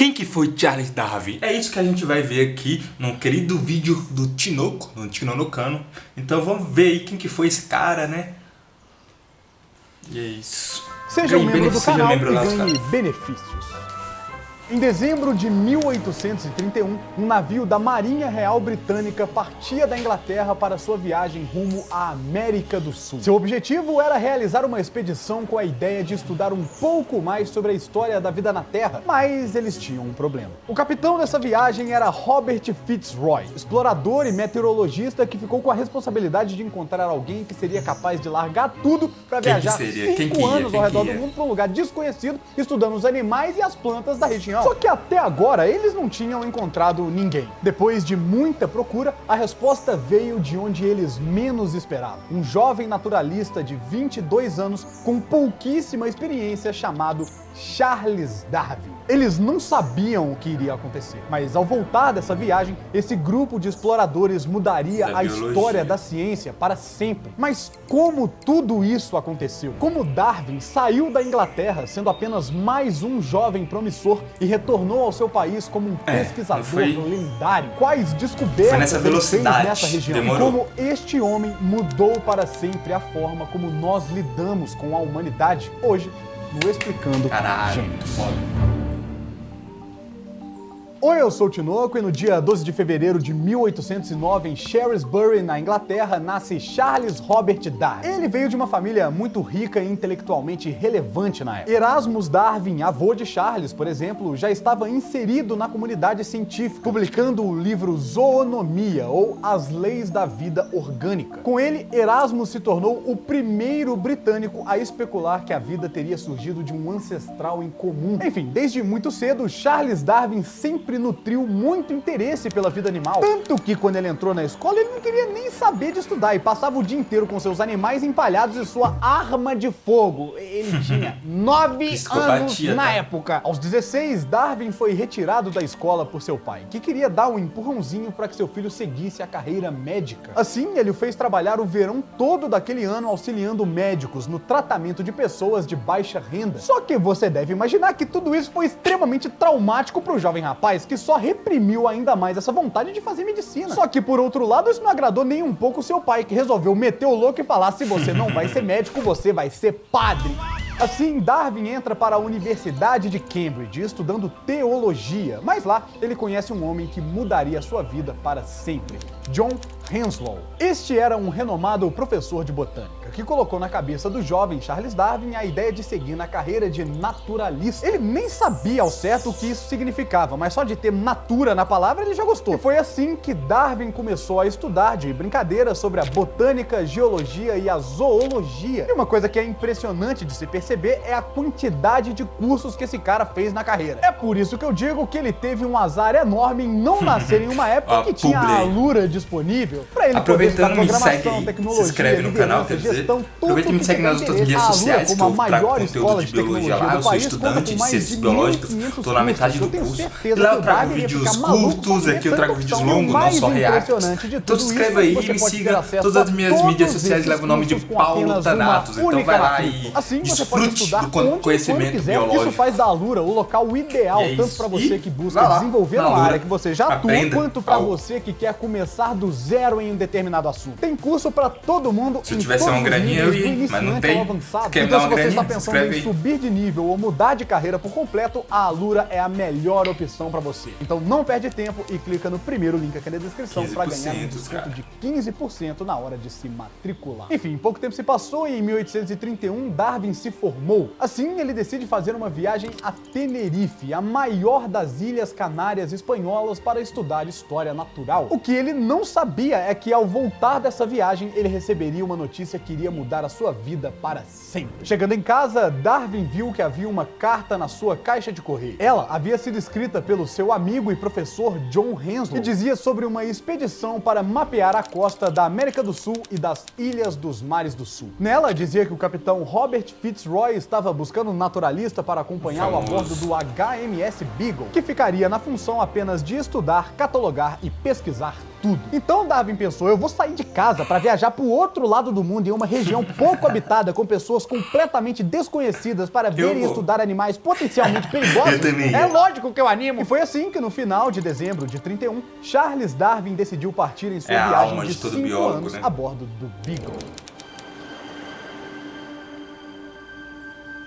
Quem que foi Charles Darwin? É isso que a gente vai ver aqui no querido vídeo do Tinoco, no Tinonocano. Então vamos ver aí quem que foi esse cara, né? E é isso. Seja um membro do canal e ganhe benefícios. Em dezembro de 1831, um navio da Marinha Real Britânica partia da Inglaterra para sua viagem rumo à América do Sul. Seu objetivo era realizar uma expedição com a ideia de estudar um pouco mais sobre a história da vida na Terra, mas eles tinham um problema. O capitão dessa viagem era Robert Fitzroy, explorador e meteorologista que ficou com a responsabilidade de encontrar alguém que seria capaz de largar tudo para viajar 5 anos ao redor do mundo para um lugar desconhecido, estudando os animais e as plantas da região. Só que até agora eles não tinham encontrado ninguém. Depois de muita procura, a resposta veio de onde eles menos esperavam. Um jovem naturalista de 22 anos com pouquíssima experiência chamado Charles Darwin. Eles não sabiam o que iria acontecer, mas ao voltar dessa viagem, esse grupo de exploradores mudaria a história da ciência para sempre. Mas como tudo isso aconteceu? Como Darwin saiu da Inglaterra sendo apenas mais um jovem promissor e retornou ao seu país como um pesquisador lendário? Quais descobertas ele fez nessa região? E como este homem mudou para sempre a forma como nós lidamos com a humanidade? Hoje, no Explicando Gêmeos. Oi, eu sou o Tinoco e no dia 12 de fevereiro de 1809, em Shrewsbury, na Inglaterra, nasce Charles Robert Darwin. Ele veio de uma família muito rica e intelectualmente relevante na época. Erasmus Darwin, avô de Charles, por exemplo, já estava inserido na comunidade científica, publicando o livro Zoonomia, ou As Leis da Vida Orgânica. Com ele, Erasmus se tornou o primeiro britânico a especular que a vida teria surgido de um ancestral em comum. Enfim, desde muito cedo, Charles Darwin sempre nutriu muito interesse pela vida animal. Tanto que quando ele entrou na escola, ele não queria nem saber de estudar e passava o dia inteiro com seus animais empalhados e sua arma de fogo. Ele tinha 9 anos na época. Aos 16, Darwin foi retirado da escola por seu pai, que queria dar um empurrãozinho para que seu filho seguisse a carreira médica. Assim, ele o fez trabalhar o verão todo daquele ano auxiliando médicos no tratamento de pessoas de baixa renda. Só que você deve imaginar que tudo isso foi extremamente traumático para o jovem rapaz, que só reprimiu ainda mais essa vontade de fazer medicina. Só que, por outro lado, isso não agradou nem um pouco seu pai, que resolveu meter o louco e falar: se você não vai ser médico, você vai ser padre. Assim, Darwin entra para a Universidade de Cambridge, estudando teologia, mas lá ele conhece um homem que mudaria sua vida para sempre: John Henslow. Este era um renomado professor de botânica, que colocou na cabeça do jovem Charles Darwin a ideia de seguir na carreira de naturalista. Ele nem sabia ao certo o que isso significava, mas só de ter natura na palavra ele já gostou. E foi assim que Darwin começou a estudar de brincadeira sobre a botânica, geologia e a zoologia. E uma coisa que é impressionante de se perceber é a quantidade de cursos que esse cara fez na carreira. É por isso que eu digo que ele teve um azar enorme em não nascer em uma época que tinha a Alura disponível para ele poder estudar programação, tecnologia, se inscreve no canal, quer dizer, aproveita e me segue nas outras mídias sociais, que eu trago conteúdo de biologia lá. Eu sou estudante de ciências biológicas, tô na metade do curso. E lá eu trago vídeos curtos, aqui eu trago vídeos longos, não só reacts. Então se inscreve aí e me siga. Todas as minhas mídias sociais levam o nome de Paulo Thanatos. Então vai lá e desfrute do conhecimento biológico. Isso faz da Alura o local ideal, tanto para você que busca desenvolver uma área que você já atua, quanto para você que quer começar do zero em um determinado assunto. Tem curso para todo mundo. Se eu tivesse uma graninha eu ia, mas não tem. Então se você está pensando em subir de nível ou mudar de carreira por completo, a Alura é a melhor opção para você. Então não perde tempo e clica no primeiro link aqui na descrição para ganhar um desconto de 15% na hora de se matricular. Enfim, pouco tempo se passou e em 1831 Darwin se formou. Assim, ele decide fazer uma viagem a Tenerife, a maior das Ilhas Canárias espanholas, para estudar história natural. O que ele não sabia é que ao voltar dessa viagem, ele receberia uma notícia que iria mudar a sua vida para sempre. Chegando em casa, Darwin viu que havia uma carta na sua caixa de correio. Ela havia sido escrita pelo seu amigo e professor John Henslow, que dizia sobre uma expedição para mapear a costa da América do Sul e das Ilhas dos Mares do Sul. Nela dizia que o capitão Robert Fitzroy estava buscando um naturalista para acompanhá-lo a bordo do HMS Beagle, que ficaria na função apenas de estudar, catalogar e pesquisar tudo. Então Darwin pensou, eu vou sair de casa para viajar para o outro lado do mundo, em uma região pouco habitada, com pessoas completamente desconhecidas, para ver e estudar animais potencialmente perigosos. É lógico que eu animo. E foi assim que no final de dezembro de 31, Charles Darwin decidiu partir em sua viagem de 5 anos a bordo do Beagle.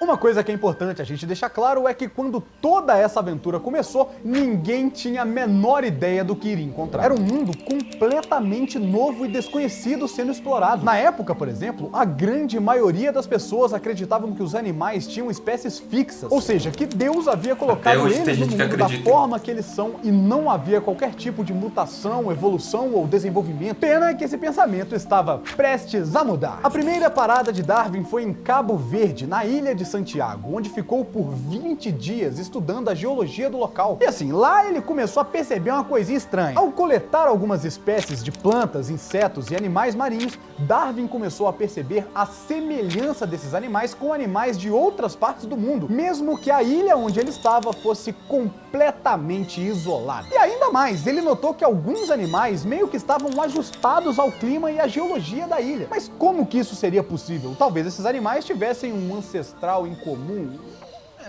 Uma coisa que é importante a gente deixar claro é que quando toda essa aventura começou, ninguém tinha a menor ideia do que iria encontrar. Era um mundo completamente novo e desconhecido sendo explorado. Na época, por exemplo, a grande maioria das pessoas acreditavam que os animais tinham espécies fixas, ou seja, que Deus havia colocado eles no mundo da forma que eles são e não havia qualquer tipo de mutação, evolução ou desenvolvimento. Pena que esse pensamento estava prestes a mudar. A primeira parada de Darwin foi em Cabo Verde, na ilha de Santiago, onde ficou por 20 dias estudando a geologia do local. E assim, lá ele começou a perceber uma coisinha estranha. Ao coletar algumas espécies de plantas, insetos e animais marinhos, Darwin começou a perceber a semelhança desses animais com animais de outras partes do mundo, mesmo que a ilha onde ele estava fosse completamente isolada. E ainda mais, ele notou que alguns animais meio que estavam ajustados ao clima e à geologia da ilha. Mas como que isso seria possível? Talvez esses animais tivessem um ancestral em comum.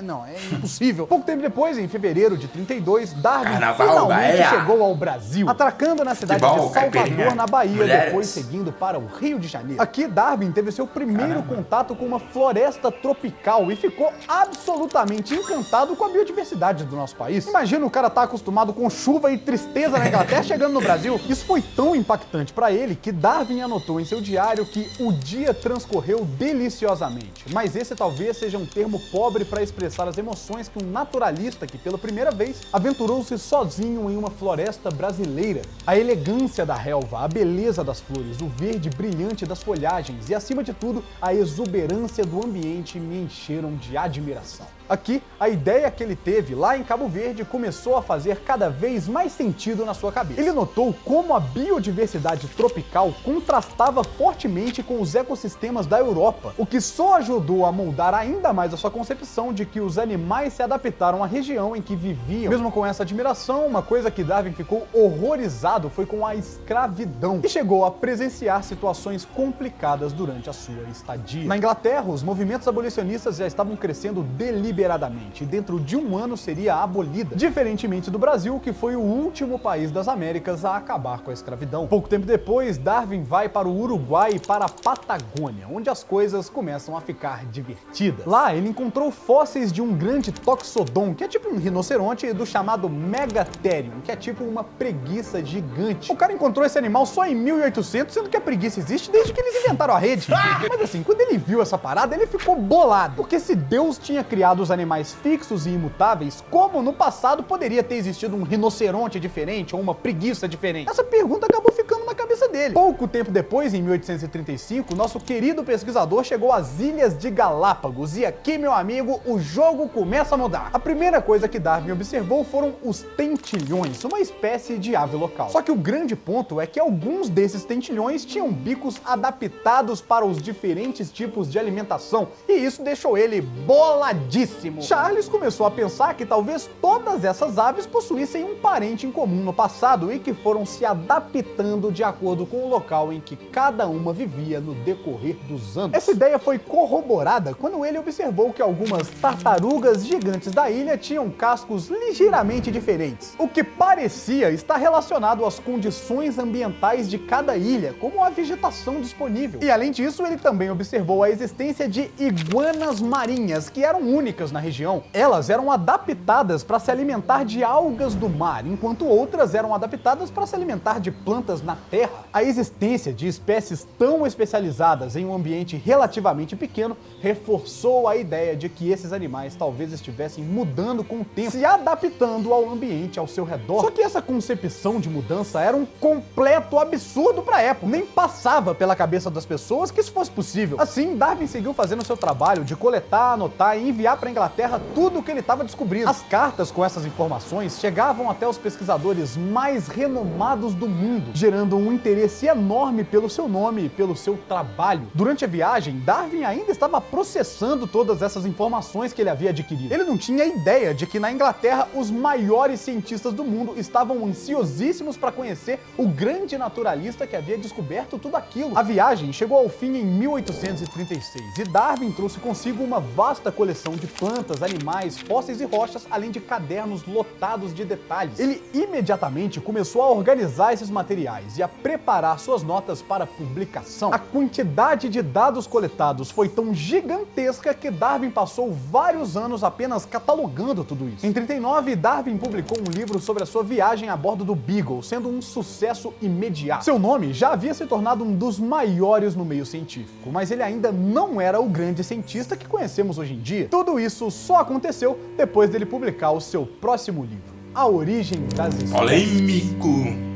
Não, é impossível. Pouco tempo depois, em fevereiro de 32, Darwin finalmente chegou ao Brasil, atracando na cidade de Salvador, na Bahia, depois seguindo para o Rio de Janeiro. Aqui, Darwin teve seu primeiro contato com uma floresta tropical e ficou absolutamente encantado com a biodiversidade do nosso país. Imagina o cara tá acostumado com chuva e tristeza na Inglaterra chegando no Brasil. Isso foi tão impactante para ele que Darwin anotou em seu diário que o dia transcorreu deliciosamente. Mas esse talvez seja um termo pobre para expressar as emoções que um naturalista que pela primeira vez aventurou-se sozinho em uma floresta brasileira. A elegância da relva, a beleza das flores, o verde brilhante das folhagens e, acima de tudo, a exuberância do ambiente me encheram de admiração. Aqui, a ideia que ele teve lá em Cabo Verde começou a fazer cada vez mais sentido na sua cabeça. Ele notou como a biodiversidade tropical contrastava fortemente com os ecossistemas da Europa, o que só ajudou a moldar ainda mais a sua concepção de que os animais se adaptaram à região em que viviam. Mesmo com essa admiração, uma coisa que Darwin ficou horrorizado foi com a escravidão, e chegou a presenciar situações complicadas durante a sua estadia. Na Inglaterra, os movimentos abolicionistas já estavam crescendo deliberadamente, e dentro de um ano seria abolida, diferentemente do Brasil, que foi o último país das Américas a acabar com a escravidão. Pouco tempo depois, Darwin vai para o Uruguai e para a Patagônia, onde as coisas começam a ficar divertidas. Lá, ele encontrou fósseis de um grande Toxodon, que é tipo um rinoceronte, do chamado Megatherium, que é tipo uma preguiça gigante. O cara encontrou esse animal só em 1800, sendo que a preguiça existe desde que eles inventaram a rede. Mas assim, quando ele viu essa parada, ele ficou bolado, porque se Deus tinha criado os animais fixos e imutáveis, como no passado poderia ter existido um rinoceronte diferente ou uma preguiça diferente? Essa pergunta acabou ficando na cabeça dele. Pouco tempo depois, em 1835, nosso querido pesquisador chegou às Ilhas de Galápagos, e aqui, meu amigo, o jogo começa a mudar. A primeira coisa que Darwin observou foram os tentilhões, uma espécie de ave local. Só que o grande ponto é que alguns desses tentilhões tinham bicos adaptados para os diferentes tipos de alimentação, e isso deixou ele boladíssimo. Charles começou a pensar que talvez todas essas aves possuíssem um parente em comum no passado e que foram se adaptando de acordo com o local em que cada uma vivia no decorrer dos anos. Essa ideia foi corroborada quando ele observou que algumas tartarugas gigantes da ilha tinham cascos ligeiramente diferentes, o que parecia estar relacionado às condições ambientais de cada ilha, como a vegetação disponível. E além disso, ele também observou a existência de iguanas marinhas, que eram únicas na região. Elas eram adaptadas para se alimentar de algas do mar, enquanto outras eram adaptadas para se alimentar de plantas na terra. A existência de espécies tão especializadas em um ambiente relativamente pequeno reforçou a ideia de que esses animais talvez estivessem mudando com o tempo, se adaptando ao ambiente ao seu redor. Só que essa concepção de mudança era um completo absurdo para a época. Nem passava pela cabeça das pessoas que isso fosse possível. Assim, Darwin seguiu fazendo seu trabalho de coletar, anotar e enviar para a Inglaterra tudo o que ele estava descobrindo. As cartas com essas informações chegavam até os pesquisadores mais renomados do mundo, gerando um interesse interesse enorme pelo seu nome e pelo seu trabalho. Durante a viagem, Darwin ainda estava processando todas essas informações que ele havia adquirido. Ele não tinha ideia de que na Inglaterra os maiores cientistas do mundo estavam ansiosíssimos para conhecer o grande naturalista que havia descoberto tudo aquilo. A viagem chegou ao fim em 1836 e Darwin trouxe consigo uma vasta coleção de plantas, animais, fósseis e rochas, além de cadernos lotados de detalhes. Ele imediatamente começou a organizar esses materiais e a preparar suas notas para publicação. A quantidade de dados coletados foi tão gigantesca que Darwin passou vários anos apenas catalogando tudo isso. Em 39, Darwin publicou um livro sobre a sua viagem a bordo do Beagle, sendo um sucesso imediato. Seu nome já havia se tornado um dos maiores no meio científico, mas ele ainda não era o grande cientista que conhecemos hoje em dia. Tudo isso só aconteceu depois dele publicar o seu próximo livro, A Origem das Espécies. Polêmico!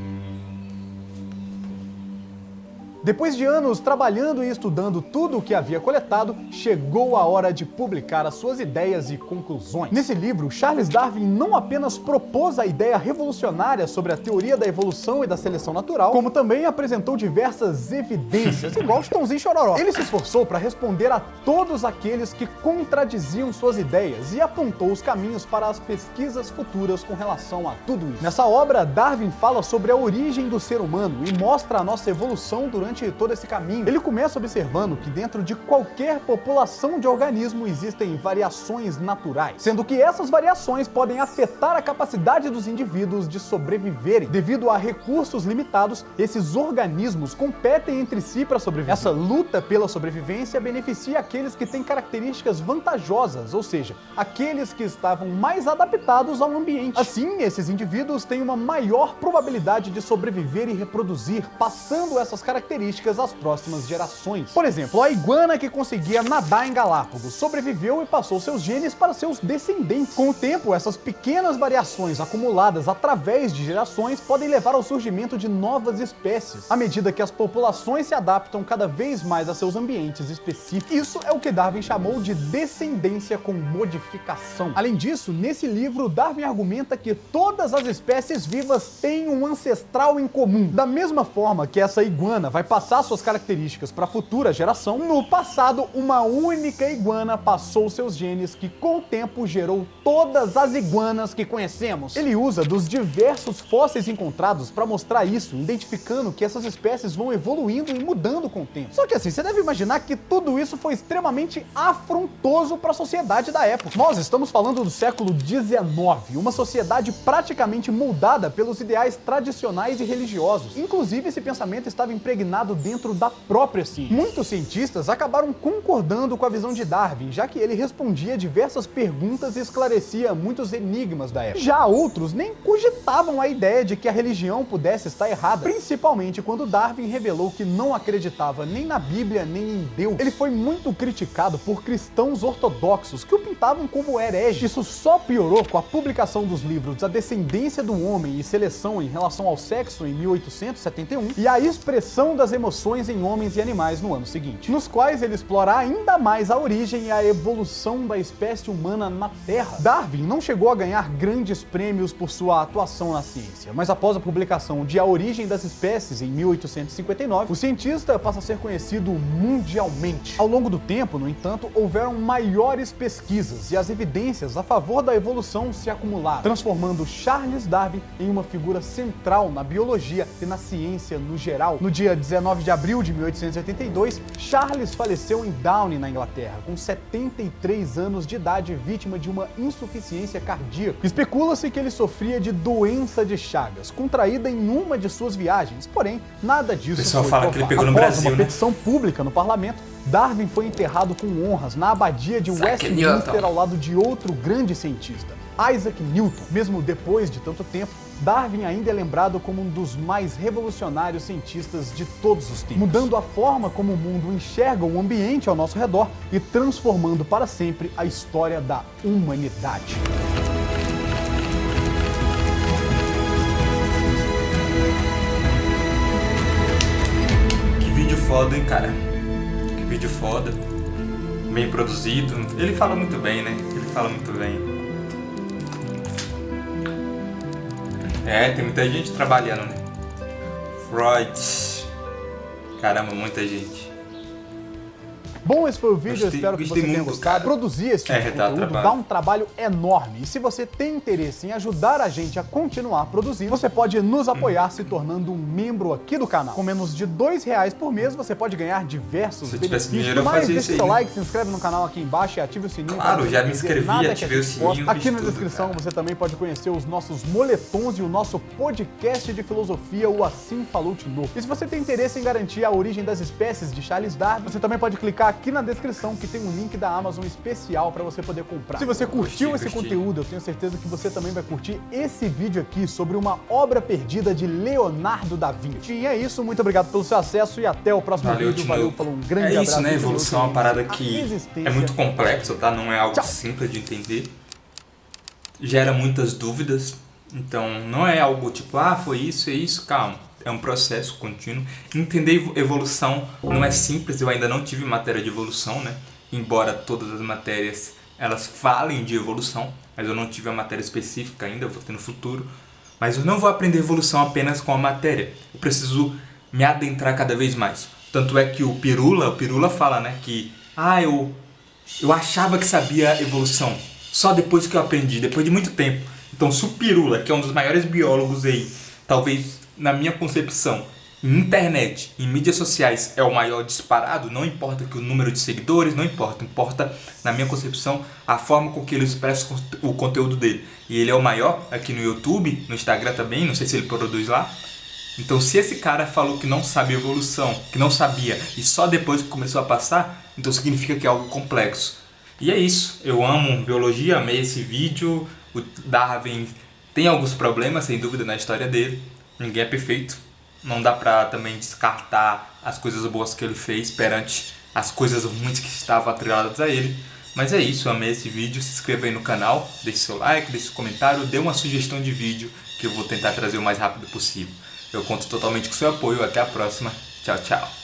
Depois de anos trabalhando e estudando tudo o que havia coletado, chegou a hora de publicar as suas ideias e conclusões. Nesse livro, Charles Darwin não apenas propôs a ideia revolucionária sobre a teoria da evolução e da seleção natural, como também apresentou diversas evidências, igual Chitãozinho Chororó. Ele se esforçou para responder a todos aqueles que contradiziam suas ideias e apontou os caminhos para as pesquisas futuras com relação a tudo isso. Nessa obra, Darwin fala sobre a origem do ser humano e mostra a nossa evolução durante todo esse caminho. Ele começa observando que dentro de qualquer população de organismo existem variações naturais, sendo que essas variações podem afetar a capacidade dos indivíduos de sobreviverem. Devido a recursos limitados, esses organismos competem entre si para sobreviver. Essa luta pela sobrevivência beneficia aqueles que têm características vantajosas, ou seja, aqueles que estavam mais adaptados ao ambiente. Assim, esses indivíduos têm uma maior probabilidade de sobreviver e reproduzir, passando essas características às próximas gerações. Por exemplo, a iguana que conseguia nadar em Galápagos sobreviveu e passou seus genes para seus descendentes. Com o tempo, essas pequenas variações acumuladas através de gerações podem levar ao surgimento de novas espécies, à medida que as populações se adaptam cada vez mais a seus ambientes específicos. Isso é o que Darwin chamou de descendência com modificação. Além disso, nesse livro, Darwin argumenta que todas as espécies vivas têm um ancestral em comum. Da mesma forma que essa iguana vai passar suas características para a futura geração, no passado, uma única iguana passou seus genes que, com o tempo, gerou todas as iguanas que conhecemos. Ele usa dos diversos fósseis encontrados para mostrar isso, identificando que essas espécies vão evoluindo e mudando com o tempo. Só que assim, você deve imaginar que tudo isso foi extremamente afrontoso para a sociedade da época. Nós estamos falando do século XIX, uma sociedade praticamente moldada pelos ideais tradicionais e religiosos. Inclusive, esse pensamento estava impregnado dentro da própria ciência. Muitos cientistas acabaram concordando com a visão de Darwin, já que ele respondia diversas perguntas e esclarecia muitos enigmas da época. Já outros nem cogitavam a ideia de que a religião pudesse estar errada, principalmente quando Darwin revelou que não acreditava nem na Bíblia nem em Deus. Ele foi muito criticado por cristãos ortodoxos que o pintavam como herege. Isso só piorou com a publicação dos livros A Descendência do Homem e Seleção em Relação ao Sexo em 1871 e A Expressão das Emoções em Homens e Animais no ano seguinte, nos quais ele explora ainda mais a origem e a evolução da espécie humana na Terra. Darwin não chegou a ganhar grandes prêmios por sua atuação na ciência, mas após a publicação de A Origem das Espécies em 1859, o cientista passa a ser conhecido mundialmente. Ao longo do tempo, no entanto, houveram maiores pesquisas e as evidências a favor da evolução se acumularam, transformando Charles Darwin em uma figura central na biologia e na ciência no geral. No dia 19 de abril de 1882, Charles faleceu em Downey, na Inglaterra, com 73 anos de idade, vítima de uma insuficiência cardíaca. Especula-se que ele sofria de doença de Chagas, contraída em uma de suas viagens, porém, nada disso foi pessoal fala provado. que ele pegou no Após Brasil, uma petição pública no parlamento, Darwin foi enterrado com honras na abadia de Westminster ao lado de outro grande cientista, Isaac Newton. Mesmo depois de tanto tempo, Darwin ainda é lembrado como um dos mais revolucionários cientistas de todos os tempos, mudando a forma como o mundo enxerga o ambiente ao nosso redor e transformando para sempre a história da humanidade. Que vídeo foda, hein, cara? Que vídeo foda. Bem produzido. Ele fala muito bem, né? Ele fala muito bem. É, tem muita gente trabalhando, né? Freud. Caramba, muita gente. Bom, esse foi o vídeo, eu espero que você tenha gostado. Produzir esse tipo de conteúdo dá um trabalho enorme. E se você tem interesse em ajudar a gente a continuar produzindo, você pode nos apoiar se tornando um membro aqui do canal. Com menos de R$2 por mês, você pode ganhar diversos benefícios. Mas deixa seu like, se inscreve no canal aqui embaixo e ative o sininho. Claro, já me inscrevi, ativei o sininho. Aqui na descrição você também pode conhecer os nossos moletons e o nosso podcast de filosofia, o Assim Falou Tinoco. E se você tem interesse em garantir a origem das espécies de Charles Darwin, você também pode clicar aqui na descrição que tem um link da Amazon especial para você poder comprar. Se você curtiu esse conteúdo, eu tenho certeza que você também vai curtir esse vídeo aqui sobre uma obra perdida de Leonardo da Vinci. E é isso, muito obrigado pelo seu acesso e até o próximo vídeo. Valeu, falou, um grande abraço. É isso, né? Evolução é uma parada que é muito complexa, tá? Não é algo simples de entender. Gera muitas dúvidas. Então, não é algo tipo, foi isso, é isso, calma. É um processo contínuo. Entender evolução não é simples, eu ainda não tive matéria de evolução, né? Embora todas as matérias elas falem de evolução, mas eu não tive a matéria específica ainda, eu vou ter no futuro. Mas eu não vou aprender evolução apenas com a matéria, eu preciso me adentrar cada vez mais. Tanto é que o Pirula fala, né, que eu achava que sabia evolução, só depois que eu aprendi, depois de muito tempo. Então se o Pirula, que é um dos maiores biólogos aí, talvez na minha concepção, em internet, em mídias sociais é o maior disparado, não importa que o número de seguidores, não importa, importa na minha concepção a forma com que ele expressa o conteúdo dele. E ele é o maior aqui no YouTube, no Instagram também, não sei se ele produz lá. Então se esse cara falou que não sabe evolução, que não sabia, e só depois que começou a passar, então significa que é algo complexo. E é isso, eu amo biologia, amei esse vídeo, o Darwin tem alguns problemas, sem dúvida, na história dele. Ninguém é perfeito, não dá pra também descartar as coisas boas que ele fez perante as coisas ruins que estavam atreladas a ele. Mas é isso, eu amei esse vídeo, se inscreva aí no canal, deixe seu like, deixe seu comentário, dê uma sugestão de vídeo que eu vou tentar trazer o mais rápido possível. Eu conto totalmente com seu apoio, até a próxima, tchau, tchau.